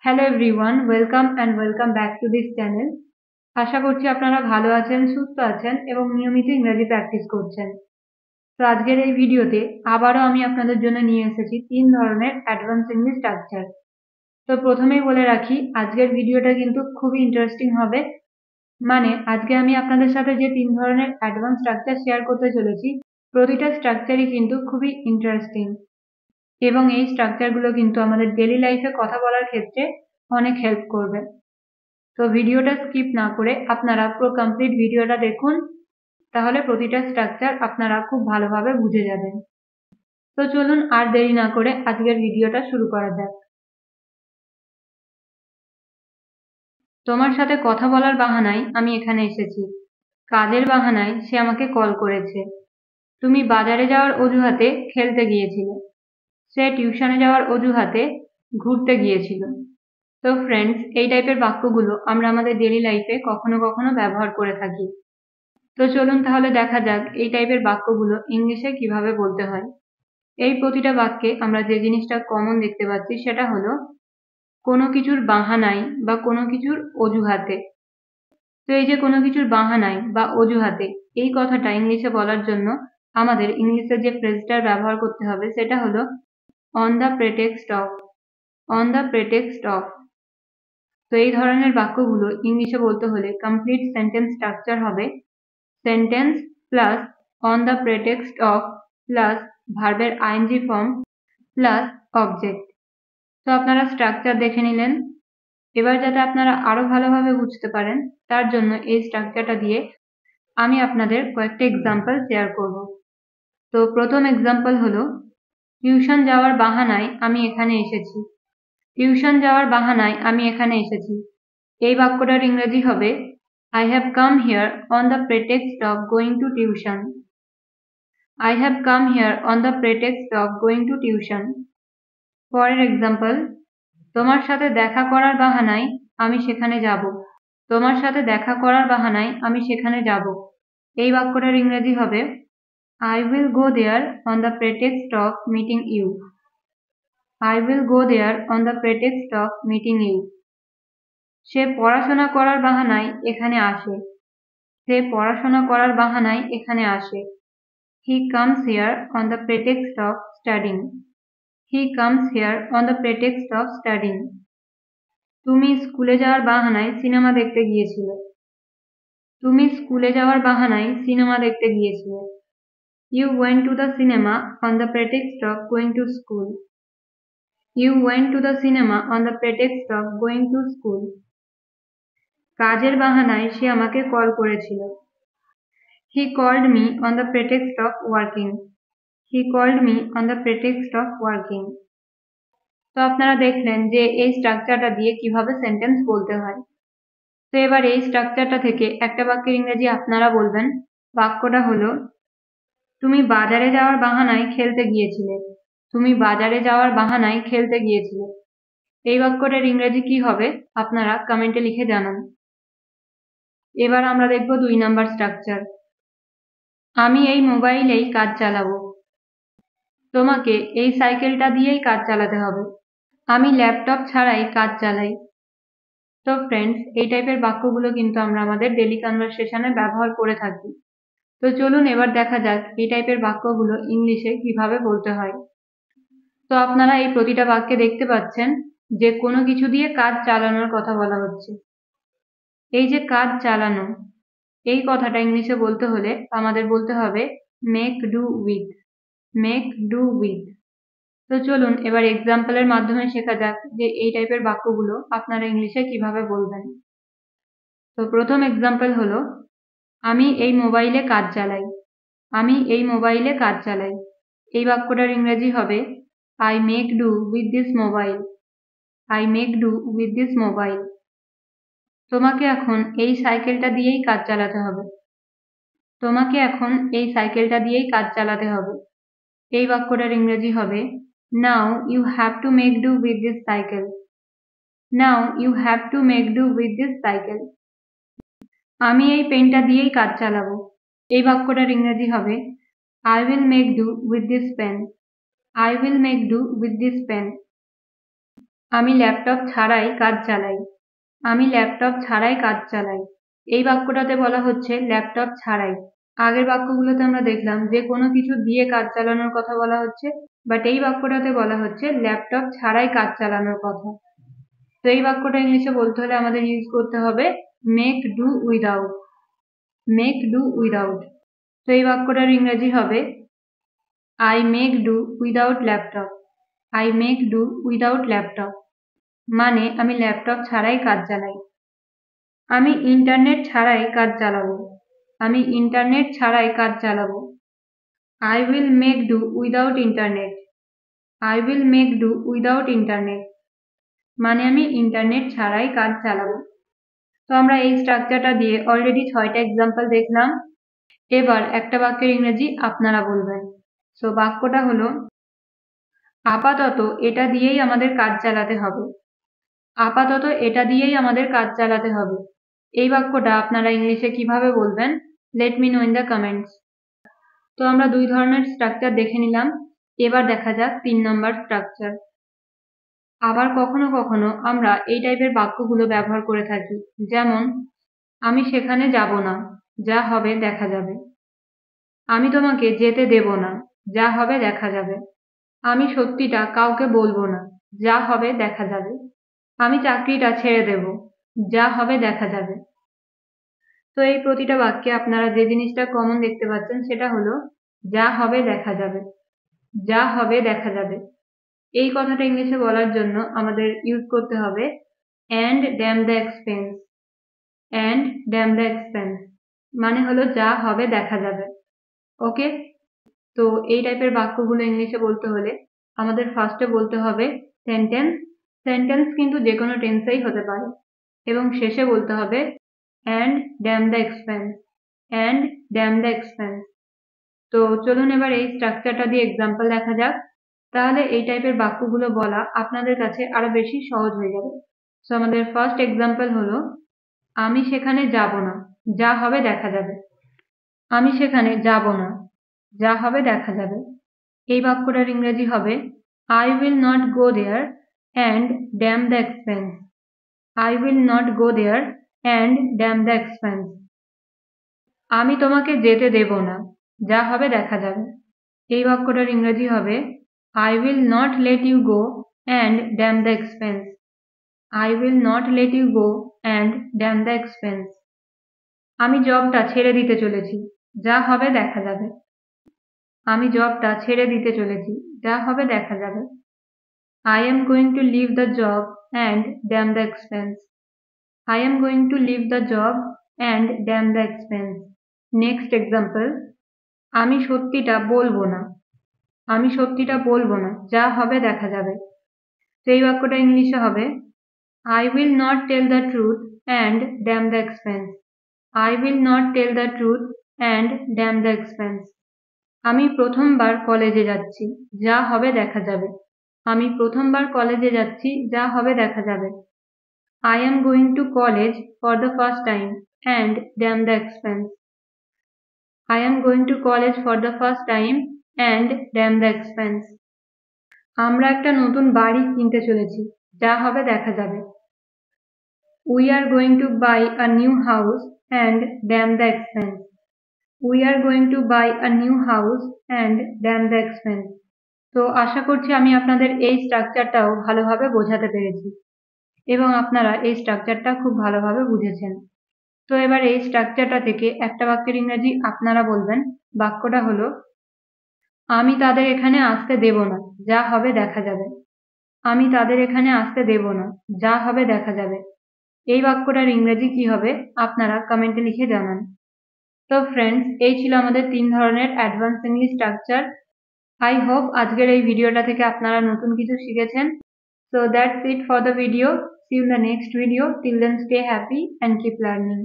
Hello everyone, welcome back to this channel. আশা করছি আপনারা ভালো আছেন, সুস্থ আছেন এবং নিয়মিত ইংরেজি প্র্যাকটিস করছেন। তো আজকের এই ভিডিওতে আবারও আমি আপনাদের জন্য নিয়ে এসেছি 3 ধরনের অ্যাডভান্স ইংলিশ স্ট্রাকচার। তো প্রথমেই বলে রাখি, আজকের ভিডিওটা কিন্তু খুবই ইন্টারেস্টিং হবে। মানে আজকে আমি আপনাদের সাথে যে 3 ধরনের অ্যাডভান্স স্ট্রাকচার শেয়ার করতে চলেছি, প্রতিটা স্ট্রাকচারই কিন্তু খুবই ইন্টারেস্টিং এবং এই স্ট্রাকচারগুলো কিন্তু আমাদের ডেইলি লাইফে কথা বলার ক্ষেত্রে অনেক হেল্প করবে। তো ভিডিওটা স্কিপ না করে আপনারা পুরো কমপ্লিট ভিডিওটা দেখুন, তাহলে প্রতিটা স্ট্রাকচার আপনারা খুব ভালোভাবে বুঝে যাবেন। তো চলুন আর দেরি না করে আজকের ভিডিওটা শুরু করা যাক। তোমার সাথে কথা বলার বাহানায় আমি এখানে এসেছি। কাজের বাহানায় সে আমাকে কল করেছে। তুমি বাজারে যাওয়ার অজুহাতে খেলতে গিয়েছিলে। সে টিউশনে যাওয়ার অজুহাতে ঘুরতে গিয়েছিল। তো ফ্রেন্ডস, এই টাইপের বাক্যগুলো আমরা আমাদের ডেইলি লাইফে কখনো কখনো ব্যবহার করে থাকি। তো চলুন তাহলে দেখা যাক এই টাইপের বাক্যগুলো ইংলিশে কিভাবে বলতে হয়। এই প্রতিটা বাক্যে আমরা যে জিনিসটা কমন দেখতে পাচ্ছি সেটা হলো কোনো কিছুর বাহানায় বা কোনো কিছুর অজুহাতে। তো এই যে কোনো কিছুর বাহানায় বা অজুহাতে, এই কথাটা ইংলিশে বলার জন্য আমাদের ইংলিশে যে ফ্রেজটার ব্যবহার করতে হবে সেটা হলো on the pretext of. On the pretext of. তো এই ধরনের বাক্যগুলো ইংলিশে বলতে হলে কমপ্লিট সেন্টেন্স স্ট্রাকচার হবে sentence plus on the pretext of plus ভার্বের আইএনজি ফর্ম প্লাস অবজেক্ট। তো আপনারা স্ট্রাকচার দেখে নিলেন। এবার যাতে আপনারা আরো ভালোভাবে বুঝতে পারেন তার জন্য এই স্ট্রাকচারটা দিয়ে আমি আপনাদের কয়েকটা এক্সাম্পল শেয়ার করব। তো প্রথম এক্সাম্পল হলো টিউশন যাওয়ার বাহানায় আমি এখানে এসেছি। টিউশন যাওয়ার বাহানায় আমি এখানে এসেছি। এই বাক্যটার ইংরেজি হবে I have come here on the pretext of going to tuition. I have come here on the pretext of going to tuition. পরের এক্সাম্পল, তোমার সাথে দেখা করার বাহানায় আমি সেখানে যাব। তোমার সাথে দেখা করার বাহানায় আমি সেখানে যাব। এই বাক্যটার ইংরেজি হবে I will go there on the pretext of meeting you. I will go there on the pretext of meeting you. সে পড়াশোনা করার বাহানায় এখানে আসে। সে পড়াশোনা করার বাহানায় এখানে আসে। He comes here on the pretext of studying. He comes here on the pretext of studying. তুমি স্কুলে যাওয়ার বাহানায় সিনেমা দেখতে গিয়েছিলে। তুমি স্কুলে যাওয়ার বাহানায় সিনেমা দেখতে গিয়েছিলে। You went to the cinema on the pretext of going to school. You went to the cinema on the pretext of going to school. কাজের বাহানায় সে আমাকে কল করেছিল। He called me on the pretext of working. He called me on the pretext of working. তো আপনারা দেখলেন যে এই স্ট্রাকচারটা দিয়ে কিভাবে সেন্টেন্স বলতে হয়। তো এবার এই স্ট্রাকচারটা থেকে একটা বাক্যের ইংরেজি আপনারা বলবেন। বাক্যটা হলো তুমি বাজারে যাওয়ার বাহানায় খেলতে গিয়েছিলে। তুমি বাজারে যাওয়ার বাহানায় খেলতে গিয়েছিলে। এই বাক্যটার ইংরেজি কি হবে আপনারা কমেন্টে লিখে জানান। এবার আমরা দেখব 2 নাম্বার স্ট্রাকচার। আমি এই মোবাইলেই কাজ চালাবো। তোমাকে এই সাইকেলটা দিয়েই কাজ চালাতে হবে। আমি ল্যাপটপ ছাড়াই কাজ চালাই। তো ফ্রেন্ডস, এই টাইপের বাক্যগুলো কিন্তু আমরা আমাদের ডেইলি কনভারসেশনে ব্যবহার করে থাকি। তো চলুন এবার দেখা যাক এই টাইপের বাক্যগুলো ইংলিশে কিভাবে বলতে হয়। তো আপনারা এই প্রতিটা বাক্যে দেখতে পাচ্ছেন যে কোনো কিছু দিয়ে কাজ চালানোর কথা বলা হচ্ছে। এই যে কাজ চালানো, এই কথাটা ইংলিশে বলতে হলে আমাদের বলতে হবে make do with. Make do with. তো চলুন এবার এক্সাম্পলের মাধ্যমে শেখা যাক যে এই টাইপের বাক্যগুলো আপনারা ইংলিশে কিভাবে বলবেন। তো প্রথম এক্সাম্পল হলো আমি এই মোবাইলে কাজ চালাই। আমি এই মোবাইলে কাজ চালাই। এই বাক্যটার ইংরেজি হবে I make do with this mobile. I make do with this mobile. তোমাকে এখন এই সাইকেলটা দিয়েই কাজ চালাতে হবে। তোমাকে এখন এই সাইকেলটা দিয়েই কাজ চালাতে হবে। এই বাক্যটার ইংরেজি হবে Now you have to make do with this cycle. Now you have to make do with this cycle. আমি এই পেনটা দিয়েই কাজ চালাবো। এই বাক্যটার ইংরেজি হবে I will make do with this pen. I will make do with this pen. আমি ল্যাপটপ ছাড়াই কাজ চালাই। আমি ল্যাপটপ ছাড়াই কাজ চালাই। এই বাক্যটাতে বলা হচ্ছে ল্যাপটপ ছাড়াই। আগের বাক্যগুলোতে আমরা দেখলাম যে কোনো কিছু দিয়ে কাজ চালানোর কথা বলা হচ্ছে, বাট এই বাক্যটাতে বলা হচ্ছে ল্যাপটপ ছাড়াই কাজ চালানোর কথা। তো এই বাক্যটা ইংলিশে বলতে হলে আমাদের ইউজ করতে হবে make do without. Make do without. তো এই বাক্যটার ইংরেজি হবে I make do without laptop. I make do without laptop মানে আমি ল্যাপটপ ছাড়াই কাজ চালাই। আমি ইন্টারনেট ছাড়াই কাজ চালাবো। আমি ইন্টারনেট ছাড়াই কাজ চালাবো। I will make do without internet. I will make do without internet মানে আমি ইন্টারনেট ছাড়াই কাজ চালাবো। তো আমরা এই স্ট্রাকচারটা দিয়ে অলরেডি 6টা এক্সাম্পল দেখলাম। এবার একটা বাক্যের ইংরেজি আপনারা বলবেন। সো বাক্যটা হলো আপাতত এটা দিয়েই আমাদের কাজ চালাতে হবে। আপাতত এটা দিয়েই আমাদের কাজ চালাতে হবে। এই বাক্যটা আপনারা ইংলিশে কিভাবে বলবেন? Let me no in the comments. তো আমরা 2 ধরনের স্ট্রাকচার দেখে নিলাম। এবার দেখা যাক 3 নম্বর স্ট্রাকচার। আবার কখনো কখনো আমরা এই টাইপের বাক্যগুলো ব্যবহার করে থাকি, যেমন আমি সেখানে যাব না, যা হবে দেখা যাবে। আমি তোমাকে যেতে দেব না, যা হবে দেখা যাবে। আমি সত্যিটা কাউকে বলবো না, যা হবে দেখা যাবে। আমি চাকরিটা ছেড়ে দেব, যা হবে দেখা যাবে। তো এই প্রতিটা বাক্যে আপনারা যে জিনিসটা কমন দেখতে পাচ্ছেন সেটা হলো যা হবে দেখা যাবে। যা হবে দেখা যাবে। এই কথাটা ইংলিশে বলার জন্য আমাদের ইউজ করতে হবে and damn the expense। and damn the expense মানে হলো যা হবে দেখা যাবে। ওকে, তো এই টাইপের বাক্যগুলো ইংলিশে বলতে হলে আমাদের ফার্স্টে বলতে হবে সেন্টেন্স। সেন্টেন্স কিন্তু যে কোনো টেন্সেই হতে পারে এবং শেষে বলতে হবে and damn the expense। and damn the expense। তো চলুন এবার এই স্ট্রাকচারটা দিয়ে এক্সাম্পল দেখা যাক, তাহলে এই টাইপের বাক্যগুলো বলা আপনাদের কাছে আরো বেশি সহজ হয়ে যাবে। সো আমাদের ফার্স্ট এক্সাম্পল হলো আমি সেখানে যাব না, যা হবে দেখা যাবে। আমি সেখানে যাব না, যা হবে দেখা যাবে। এই বাক্যটার ইংরেজি হবে I will not go there and damn the expense। I will not go there and damn the expense আমি তোমাকে যেতে দেব না, যা হবে দেখা যাবে। এই বাক্যটার ইংরেজি হবে I will not let you go and damn the expense। I will not let you go and damn the expense আমি জবটা ছেড়ে দিতে চলেছি, যা হবে দেখা যাবে। আমি জবটা ছেড়ে দিতে চলেছি, যা হবে দেখা যাবে। I am going to leave the job and damn the expense। I am going to leave the job and damn the expense next example আমি সত্যিটা বলবো না। আমি সত্যিটা বলবো না, যা হবে দেখা যাবে। তো এই বাক্যটা ইংলিশে হবে I will not tell the truth and damn the expense। I will not tell the truth and damn the expense আমি প্রথমবার কলেজে যাচ্ছি, যা হবে দেখা যাবে। আমি প্রথমবার কলেজে যাচ্ছি, যা হবে দেখা যাবে। I am going to college for the first time and damn the expense। I am going to college for the first time and damn the expense আমরা একটা নতুন বাড়ি কিনতে চলেছি, যা হবে দেখা যাবে। We are going to buy a new house and damn the expense। We are going to buy a new house and damn the expense তো আশা করছি আমি আপনাদের এই স্ট্রাকচারটাও ভালোভাবে বোঝাতে পেরেছি এবং আপনারা এই স্ট্রাকচারটা খুব ভালোভাবে বুঝেছেন। তো এবার এই স্ট্রাকচারটা থেকে একটা বাক্যের ইংরেজি আপনারা বলবেন। বাক্যটা হলো আমি তাদের এখানে আসতে দেব না, যা হবে দেখা যাবে। আমি তাদের এখানে আসতে দেব না, যা হবে দেখা যাবে। এই বাক্যটার ইংরেজি কি হবে আপনারা কমেন্টে লিখে জানান। তো ফ্রেন্ডস, এই ছিল আমাদের 3 ধরনের advance English structure. I hope আজকের এই ভিডিওটা থেকে আপনারা নতুন কিছু শিখেছেন। So that's it for the video. See you in the next video. Till then, stay happy and keep learning.